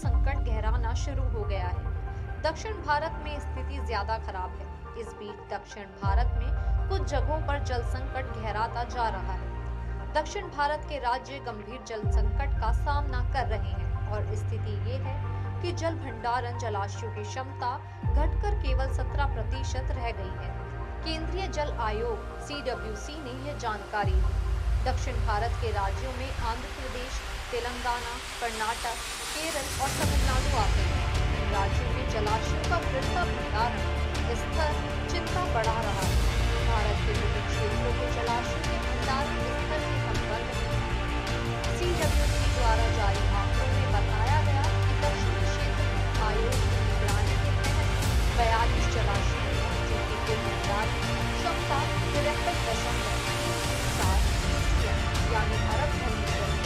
संकट गहराना शुरू हो गया है। दक्षिण भारत में स्थिति ज्यादा खराब है। इस बीच दक्षिण भारत में कुछ जगहों पर जल संकट गहराता जा रहा है। दक्षिण भारत के राज्य गंभीर जल संकट का सामना कर रहे हैं और स्थिति ये है कि जल भंडारण जलाशयों की क्षमता घटकर केवल 17% रह गई है। केंद्रीय जल आयोग (CWC) ने यह जानकारी दी। दक्षिण भारत के राज्यों में आंध्र प्रदेश, तेलंगाना, कर्नाटक, केरल और तमिलनाडु आते हैं। इन राज्यों में जलाशयों का बढ़ता भंडारण स्तर चिंता बढ़ा रहा है। भारत के विभिन्न क्षेत्रों के जलाशयों के भंडारण स्तर में कम कर रहे हैं। CWC द्वारा जारी आंकड़ों में बताया गया कि दक्षिणी क्षेत्र में आयोग की निगरानी के तहत 42 जलाशय हैं, जिनकी कुल भंडारण क्षमता 53.7 BCM यानी अरब घन मीटर है।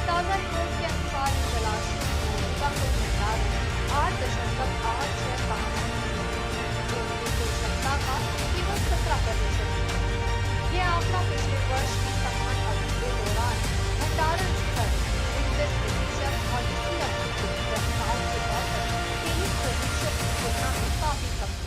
ताजा रिपोर्ट के अनुसार इन जलाशयों का कुल भंडारण 8.865 क्षमता का केवल 17% है। यह आंकड़ा पिछले वर्ष की समान अवधि के दौरान भंडारण स्तर 29% और इसी अवधि के प्रस्ताव के औसत 23% की तुलना में काफी कम है।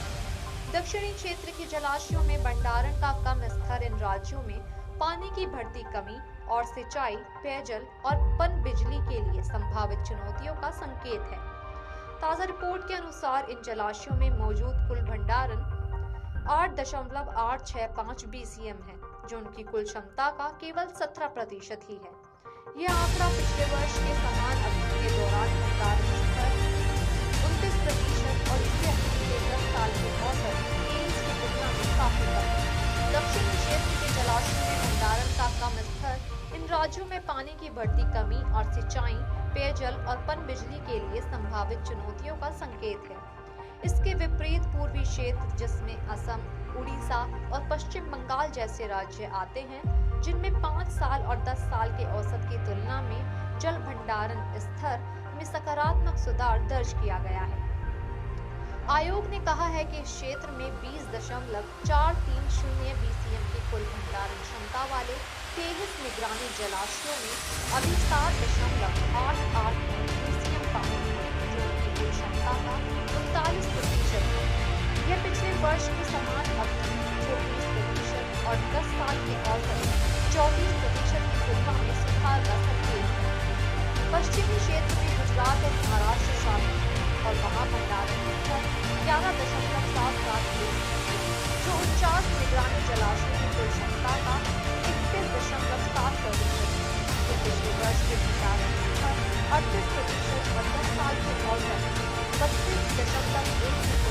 दक्षिणी क्षेत्र के जलाशयों में भंडारण का कम स्तर इन राज्यों में पानी की बढ़ती कमी और सिंचाई, पेयजल और पनबिजली के लिए संभावित चुनौतियों का संकेत है। ताजा रिपोर्ट के अनुसार इन जलाशयों में मौजूद कुल भंडारण 8.865 BCM है, जो उनकी कुल क्षमता का केवल 17% ही है। यह आंकड़ा पिछले वर्ष के समान अवधि के दौरान भंडारण स्तर 29% और इसी अवधि के 10 साल के औसत 23 की तुलना में काफी कम है। दक्षिणी क्षेत्र के जलाशयों में भंडारण का कम स्तर इन राज्यों में पानी की बढ़ती कमी और सिंचाई, पेयजल और पनबिजली के लिए संभावित चुनौतियों का संकेत है। इसके विपरीत पूर्वी क्षेत्र, जिसमें असम, उड़ीसा और पश्चिम बंगाल जैसे राज्य आते हैं, जिनमें 5 साल और 10 साल के औसत की तुलना में जल भंडारण स्तर में सकारात्मक सुधार दर्ज किया गया है। आयोग ने कहा है कि इस क्षेत्र में 20.430 BCM की कुल भंडारण क्षमता वाले 23 निगरानी जलाशयों में अभी 7.889 BCM पानी है, जो उनकी कुल क्षमता का 39% है। यह पिछले वर्ष की समान अवधि 24% और 10 साल के औसत 24% की तुलना में सुधार का संकेत है। पश्चिमी क्षेत्र में गुजरात और महाराष्ट्र शामिल है और वहां भंडारण स्तर 11.77 BCM, जो 49 निगरानी जलाशयों की कुल क्षमता का 31.7% है। यह पिछले वर्ष के भंडारण स्तर 38% और 10 साल के औसत 32.1